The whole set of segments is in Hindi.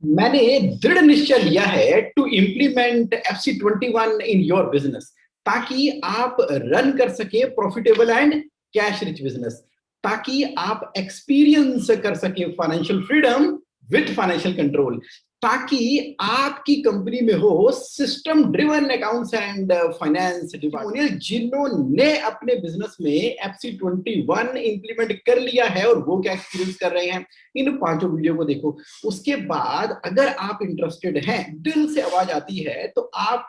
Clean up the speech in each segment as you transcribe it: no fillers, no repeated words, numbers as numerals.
मैंने दृढ़ निश्चय लिया है to implement FC21 in your business, ताकि आप रन कर सके profitable and cash rich business, ताकि आप एक्सपीरियंस कर सके financial freedom with financial control, ताकि आपकी कंपनी में हो system driven accounts and finance department. जिन्होंने अपने बिजनेस में FC21 इंप्लीमेंट कर लिया है और वो क्या एक्सपीरियंस कर रहे हैं, इन 5 वीडियो को देखो। उसके बाद अगर आप इंटरेस्टेड हैं, दिल से आवाज आती है, तो आप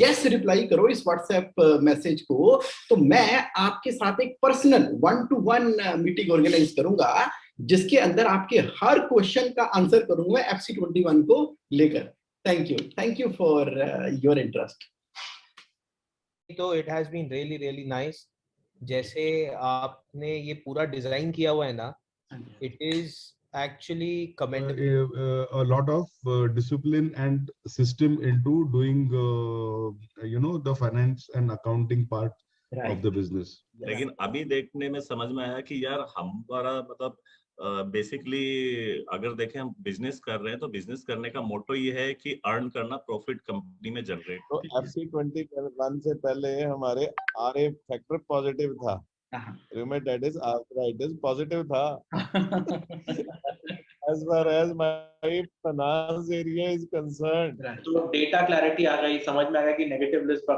यस रिप्लाई करो इस व्हाट्सएप मैसेज को। तो मैं आपके साथ एक पर्सनल 1-to-1 मीटिंग ऑर्गेनाइज करूंगा, जिसके अंदर आपके हर क्वेश्चन का आंसर करूंगा FC21 को लेकर। Thank you for your interest. तो it has been really really nice. जैसे आपने ये पूरा डिजाइन किया हुआ है ना, it is actually commendable. A lot of discipline and system into doing the finance and accounting part of the business. लेकिन अभी देखने में समझ में आया कि यार हमारा मतलब बेसिकली अगर देखें हम बिजनेस कर रहे हैं तो बिजनेस करने का मोटो ये है कि अर्न करना, प्रॉफिट कंपनी में जनरेट। तो FC21 से पहले हमारे RA फैक्टर पॉजिटिव था, rheumatoid arthritis पॉजिटिव था। As far as my finance area is concerned, तो डेटा क्लैरिटी आ गई, समझ में आ गया कि नेगेटिव लिस्ट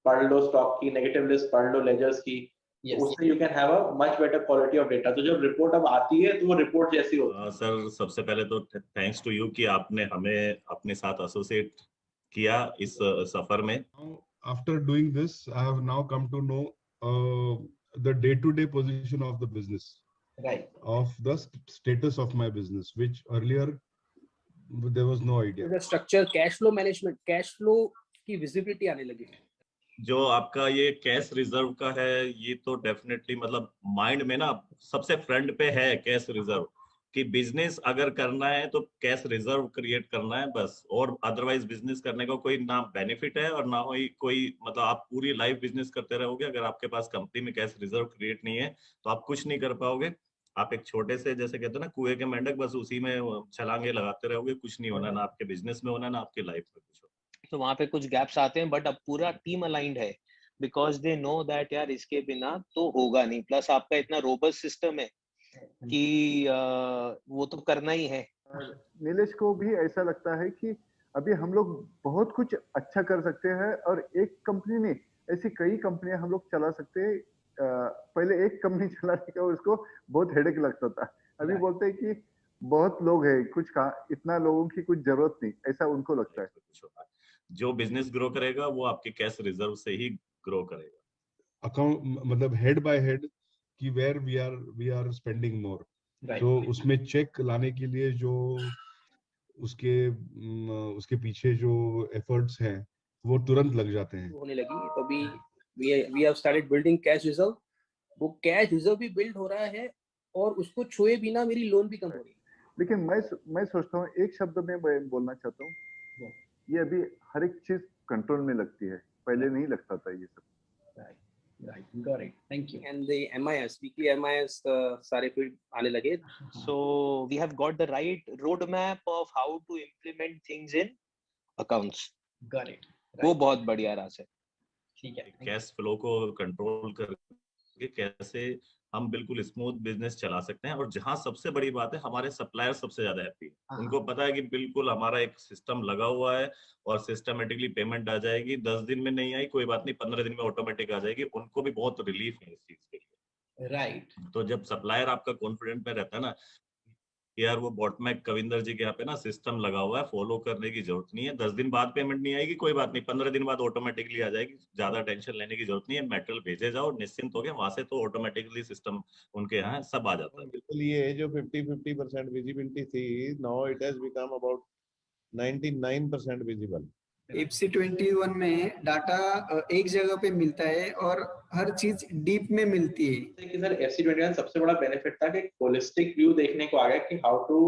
पढ़ लो, स्टॉक की नेगेटिव लिस्ट पढ़ लो, लेजर्स की, उससे you can have a much better quality of data. तो जब रिपोर्ट अब आती है तो वो रिपोर्ट जैसी होती है। सर सबसे पहले तो थैंक्स टू यू कि आपने हमें अपने साथ एसोसिएट किया इस सफर में। After doing this, I have now come to know the day-to-day position of the business, right, of the status of my business, which earlier there was no idea. The structure, cash flow management, cash flow की विजिबिलिटी आने लगी। जो आपका ये कैश रिजर्व का है, ये तो डेफिनेटली मतलब माइंड में ना सबसे फ्रंट पे है कैश रिजर्व, कि बिजनेस अगर करना है तो कैश रिजर्व क्रिएट करना है बस, और अदरवाइज बिजनेस करने का कोई ना बेनिफिट है और ना ही कोई मतलब आप पूरी लाइफ बिजनेस करते रहोगे, अगर आपके पास कंपनी में कैश रिजर्व क्रिएट नहीं है तो आप कुछ नहीं कर पाओगे। आप एक छोटे से जैसे कहते हैं ना कुएं के मेंढक, बस उसी में छलांगे लगाते रहोगे, कुछ नहीं होना, ना आपके बिजनेस में होना, ना आपकी लाइफ में कुछ होना। तो वहां पे कुछ गैप्स आते हैं, बट अब पूरा टीम अलाइंड है, बिकॉज दे नो दैट यार इसके बिना तो होगा नहीं। प्लस आपका इतना रोबस्ट सिस्टम है कि वो तो करना ही है। नीलेश को भी ऐसा लगता है कि अभी हम लोग बहुत कुछ अच्छा कर सकते हैं, और एक कंपनी नहीं, ऐसी कई कंपनियां हम लोग चला सकते हैं। पहले एक कंपनी चलाने का उसको बहुत हेडेक लगता था, अभी बोलते हैं कि बहुत लोग हैं, कुछ इतना लोगों की कुछ जरूरत नहीं, ऐसा उनको लगता है। जो बिजनेस ग्रो करेगा वो आपके कैश रिजर्व से ही ग्रो करेगा। अकाउंट मतलब हेड बाय हेड कि where we are spending more, तो उसमें चेक लाने के लिए जो उसके पीछे जो एफर्ट्स हैं वो तुरंत लग जाते हैं, होने लगी। तो अभी we have started building cash reserve. वो कैश रिजर्व भी बिल्ड हो रहा है और उसको छुए बिना मेरी लोन भी कम हो रही है। लेकिन मैं सोचता हूँ, एक शब्द में बोलना चाहता हूँ, ये अभी हर एक चीज कंट्रोल में लगती है, पहले नहीं लगता था ये सब। Right, got it. Thank you. And the MIS, weekly MIS सारे फील्ड आने लगे। So we have got the right roadmap of how to implement things in accounts. Got it. वो बहुत बढ़िया रास है। ठीक है। कैश फ्लो को कंट्रोल करके कैसे हम बिल्कुल स्मूथ बिजनेस चला सकते हैं, और जहां सबसे बड़ी बात है हमारे सप्लायर सबसे ज्यादा हैप्पी है। उनको पता है कि बिल्कुल हमारा एक सिस्टम लगा हुआ है और सिस्टमेटिकली पेमेंट आ जाएगी, 10 दिन में नहीं आई कोई बात नहीं, 15 दिन में ऑटोमेटिक आ जाएगी। उनको भी बहुत रिलीफ है इस चीज के लिए। राइट। तो जब सप्लायर आपका कॉन्फिडेंट में रहता है ना यार, वो बॉटमैक कविंदर जी के यहाँ पे ना सिस्टम लगा हुआ है, फॉलो करने की जरूरत नहीं है, 10 दिन बाद पेमेंट नहीं आएगी कोई बात नहीं, 15 दिन बाद ऑटोमेटिकली आ जाएगी, ज्यादा टेंशन लेने की जरूरत नहीं है, मेटेरियल भेजे जाओ निश्चिंत हो गए, वहां से तो ऑटोमेटिकली सिस्टम उनके यहाँ सब आ जाता है। ये जो 50% विजिबिलिटी थी, now it has become about 99% visible. FC21 में डाटा एक जगह पे मिलता है और हर चीज डीप में मिलती है। कि सर FC21 सबसे बड़ा बेनिफिट था कि होलिस्टिक व्यू देखने को आ गया कि हाउ टू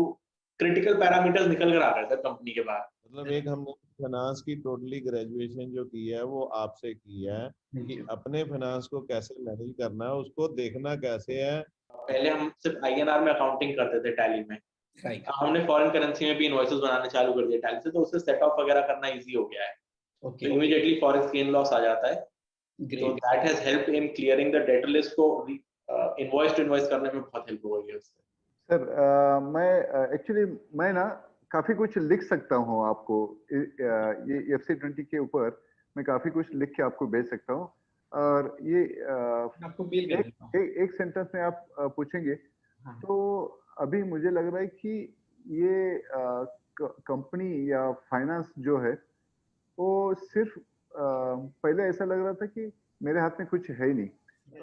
क्रिटिकल पैरामीटर्स निकल कर आ रहे थे कंपनी के बाहर। मतलब एक हमने फाइनेंस की टोटली ग्रेजुएशन जो की है वो आपसे की है कि अपने फाइनेंस को कैसे मैनेज करना है, उसको देखना कैसे है। पहले हम सिर्फ INR में अकाउंटिंग करते थे टैली में, राइट हमने फॉरेन करेंसी में भी इनवॉइसेस बनाने चालू कर दिए टैली से, तो उससे सेट ऑफ वगैरह करना इजी हो गया है। ओके तो इमीडिएटली फॉरेक्स गेन लॉस आ जाता है। तो great that has helped in clearing the debtor list को इनवॉइस टू इनवॉइस करने में बहुत हेल्प हो गई है उससे। सर मैं एक्चुअली मैं ना काफी कुछ लिख सकता हूँ आपको, ये FC20 के ऊपर मैं काफी कुछ लिख के आपको भेज सकता हूँ। और ये आपको मेल कर देता हूँ। एक सेंटेंस में आप पूछेंगे हाँ। तो अभी मुझे लग रहा है कि ये कंपनी या फाइनेंस जो है वो सिर्फ पहले ऐसा लग रहा था कि मेरे हाथ में कुछ है ही नहीं।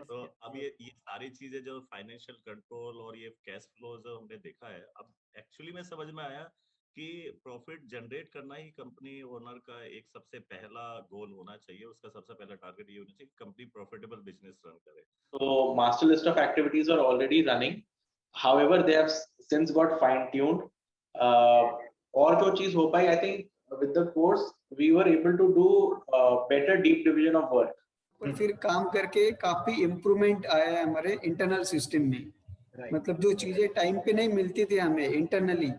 तो अब ये सारी चीजें जो फाइनेंशियल कंट्रोल और ये कैश फ्लो जो हमने देखा है, अब एक्चुअली में समझ में आया कि प्रॉफिट जनरेट करना ही कंपनी ओनर का एक सबसे पहला गोल होना चाहिए। उसका सबसे पहला टारगेट ये होना चाहिए कि कंपनी प्रॉफिटेबल बिजनेस रन करे। So master list of activities are already running. However, they have since got fine tuned. और जो चीज हो पाई, I think with the course we were able to do better deep division of work. और फिर काम करके काफी इम्प्रूवमेंट आया है हमारे इंटरनल सिस्टम में। मतलब जो चीजें टाइम पे नहीं मिलती थी हमें इंटरनली,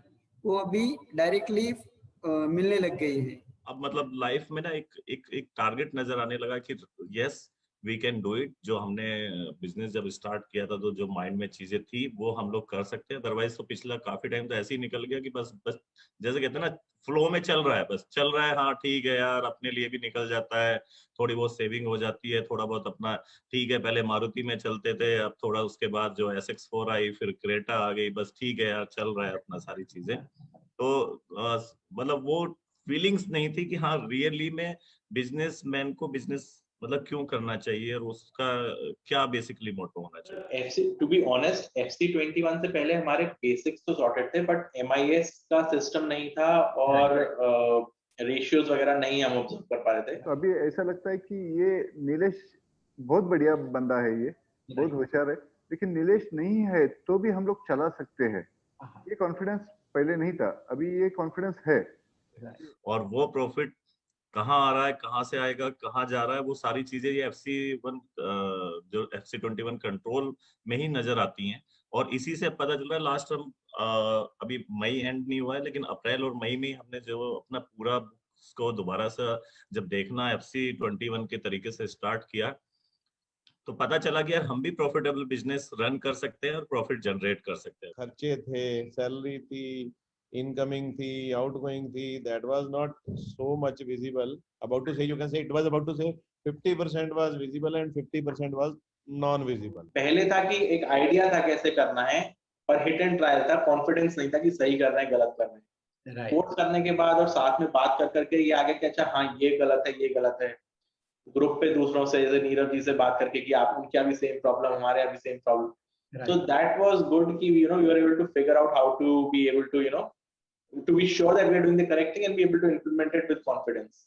वो अभी डायरेक्टली मिलने लग गई है। अब मतलब लाइफ में ना एक टारगेट नजर आने लगा कि yes we can do it. जो हमने बिजनेस जब स्टार्ट किया था तो जो माइंड में चीजें थी वो हम लोग कर सकते हैं। अदरवाइज तो पिछला काफी टाइम तो ऐसे ही निकल गया कि बस जैसे कहते हैं ना, फ्लो में चल रहा है, बस चल रहा है। हाँ ठीक है यार, अपने लिए भी निकल जाता है, थोड़ी बहुत सेविंग हो जाती है, थोड़ा बहुत अपना ठीक है। पहले मारुति में चलते थे, अब थोड़ा उसके बाद जो SX4 आई, फिर क्रेटा आ गई, बस ठीक है यार चल रहा है अपना सारी चीजें। तो मतलब वो फीलिंग्स नहीं थी कि हाँ रियली में बिजनेसमैन को बिजनेस मतलब क्यों करना चाहिए और उसका क्या बेसिकली मोटो होना चाहिए। टू बी ऑनेस्ट, FC21 से पहले हमारे बेसिक्स तो सॉर्टेड थे, बट MIS का सिस्टम नहीं था और रेशियोज वगैरह नहीं हम ऑब्जर्व कर पा रहे थे। तो अभी ऐसा लगता है कि ये नीलेश बहुत बढ़िया बंदा है, ये बहुत होशियार है, लेकिन नीलेश नहीं है तो भी हम लोग चला सकते हैं। ये कॉन्फिडेंस पहले नहीं था, अभी ये कॉन्फिडेंस है। और वो प्रॉफिट कहाँ आ रहा है, कहाँ से आएगा, कहाँ जा रहा है, वो सारी चीजें ये जो FC21 कंट्रोल में ही नजर आती हैं। और इसी से पता चल रहा है, लास्ट हम अभी मई एंड नहीं हुआ है, लेकिन अप्रैल और मई में हमने जो अपना पूरा को दोबारा से जब देखना FC21 के तरीके से स्टार्ट किया तो पता चला कि यार हम भी प्रॉफिटेबल बिजनेस रन कर सकते हैं और प्रॉफिट जनरेट कर सकते हैं। खर्चे थे, सैलरी थी, incoming थी, outgoing थी, that was not so much visible. About to say, you can say it was about to say 50% was visible and 50% was non-visible. पहले था कि एक आइडिया था कैसे करना है, पर हिट एंड ट्रायल था, कॉन्फिडेंस नहीं था कि सही कर रहे हैं गलत कर रहे हैं। कोर्स करने के बाद और साथ में बात कर करके ये आगे कि अच्छा हाँ ये गलत है, ये गलत है। ग्रुप पे दूसरों से, जैसे नीरव जी से बात करके कि आप उनकी अभी सेम प्रॉब्लम, हमारे अभी same problem. So that was good कि you are able to figure out how to be able to to be sure that we are doing the correct thing and be able to implement it with confidence.